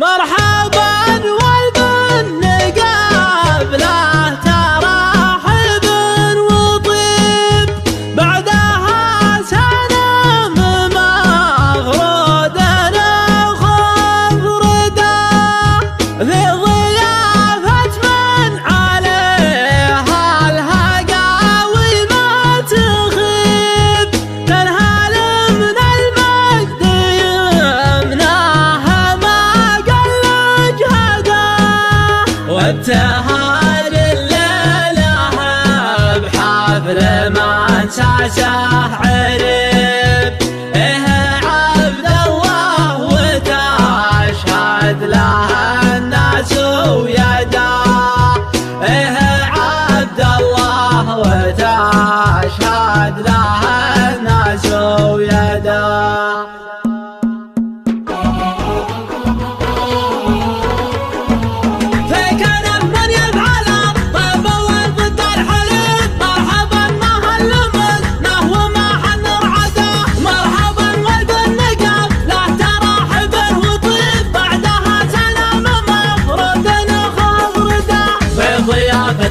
مرحبا والبالنقاب له ترحب وطيب، بعدها سلام مغرود خضردا في ضيافة من عليها الهقاوي ما تخيب، تنهال من المجد يمناها ما قل جهدا، وابتهاج الليلة بحفل ما انساسه عرب، عبد الله وتشهد له الناس ويداه، عبد الله وتشهد له الناس ويداه.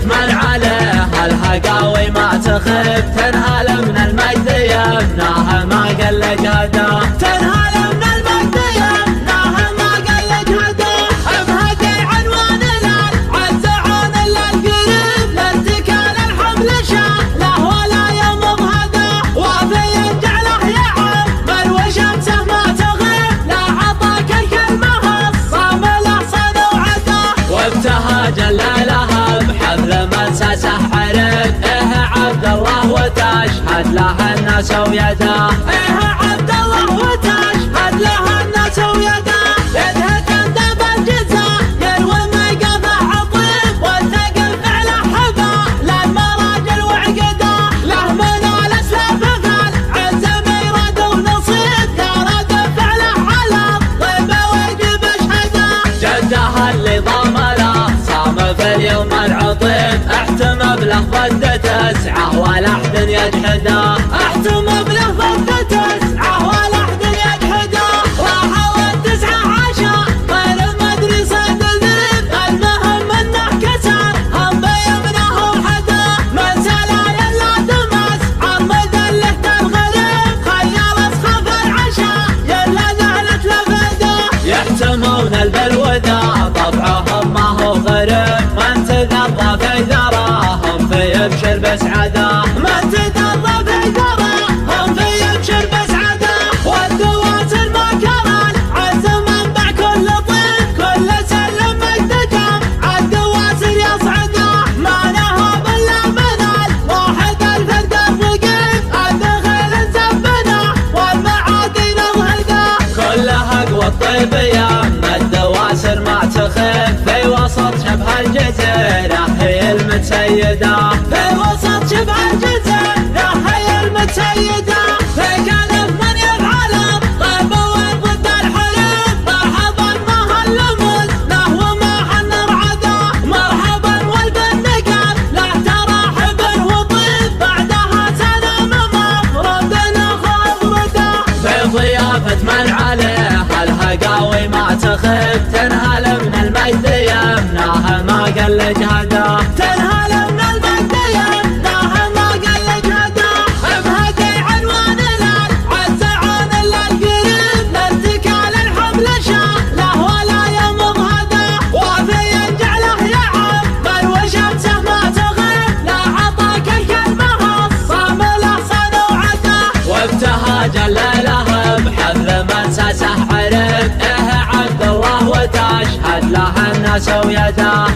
من عليها الهقاوي ما تخب، تنهال من المجد يمناها ما قل جهدا، تنهال من المجد يمناها ما قل جهدا، بهدي عنوان العز عون للقريب، لاتكال الحمل شاله ولا يمض هدا، وفي جعله يعمل وشمسه ما تغيب، لا عطاك الكلمه الصام الاحسن وعدا، وابتهاج الليله بحفل منساسه عرب، عبد الله وتشهد له الناس ويداه، عبد الله وتشهد له الناس ويداه، يده تندب الجزاير ومقامه عطيب، والتقل فعله حبا للمراجل وعقده، له من الاسلاف فالعز ميراد ونصيب، يراد فعله على الطيبه ويجب اشهده، جده اللي ضمله صام في اليوم العطيب، احتم بلفظ تسعه ولا احد يجحده، احتم بلفظ تسعه ولا احد يجحده، وحاول 19 غير المدري صيد الذئب، المهم انه كسر هم بيمنه وحده، من سلايا لا تمس عرمد له الغريب، خيال اصخف العشاء يلا ذهلت لفده، يحتمون البلوده طبعهم ما هو غريب، من تذرى في ذراهم في يبشر بسعده، من تذرى في ذراهم في يبشر بسعده، والدواسر ما كرل عز منبع كل طيب، كل سلم مجدكم عالدواسر يصعده، ما نهب الا من الواحد الفرد الرقيب، الدخيل نسبنا والمعادي نضهده، كلها قوى الطيبيه من الدواسر ما تخف، في وسط شبه الجزيره هي المتسيده، في وسط شبه الجزيره هي المتسيده، في كلف من يفعل الطيب وضد الحليب، مرحبا ما هاللمس له وما حن رعده، مرحبا والبالنقاب له ترحب وطيب، بعدها سلام مفرود خضرده، في ضيافه من عليها الهقاوي ما تخب، تنهال من المجد يمناها ما قل جهدا، تنهال من المجد يمناها ما قل جهدا، بهدي عنوان العز عون للقريب، لاتكال الحمل شاله ولا يمض هدا، وفي جعله يعمل وشمسه ما تغيب، لا عطاك الكلمه الصام الاحسن وعدا، وابتهاج الليله بحفل منساسه عرب، عبد الله وتشهد له الناس ويداه،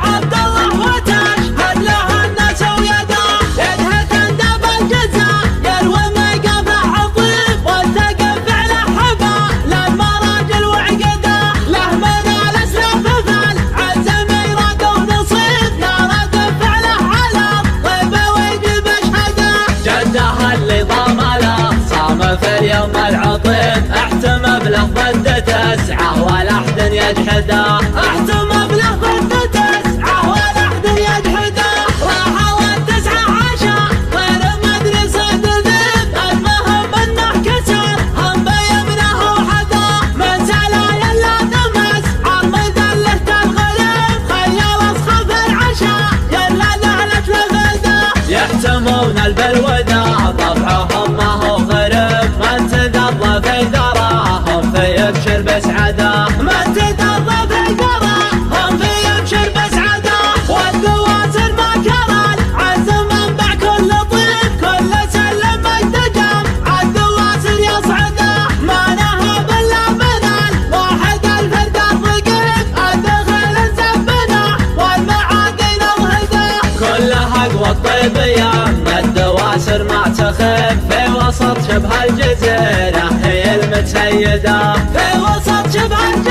عبد الله وتشهد له الناس ويداه، يده تندب الجزاير ومقامه عطيب، والتقل فعله حبا للمراجل وعقده، له من الاسلاف فالعز ميراد ونصيب، يراد فعله على الطيبه ويجب اشهده، جده اللي ضمله صام في اليوم العطيب، احتم بلفظ تسعه ولا احد يجحده، احتم بلفظ تسعه ولا احد يجحده، وحاول 19 غير المدري صيد الذئب، المهم انه كسر هم بيمنه وحده، من سلايا لا تمس قلب الوداع طبعهم ما هو غرب من تدرى في ثراهم في يبشر بسعده من تدرى في ثراهم في يبشر بسعده والدواسر ما كرل عزم منبع كل طيب كل سلم مجتجم عالدواسر يصعده ما نهى بالله من الواحد الفرد الرقيب الدخل نسبنا والمعادن الهدى كلها قوى الطيبيه الدواسر ما تخف في وسط شبه الجزيرة هي المتسيدة في وسط شبه الجزيرة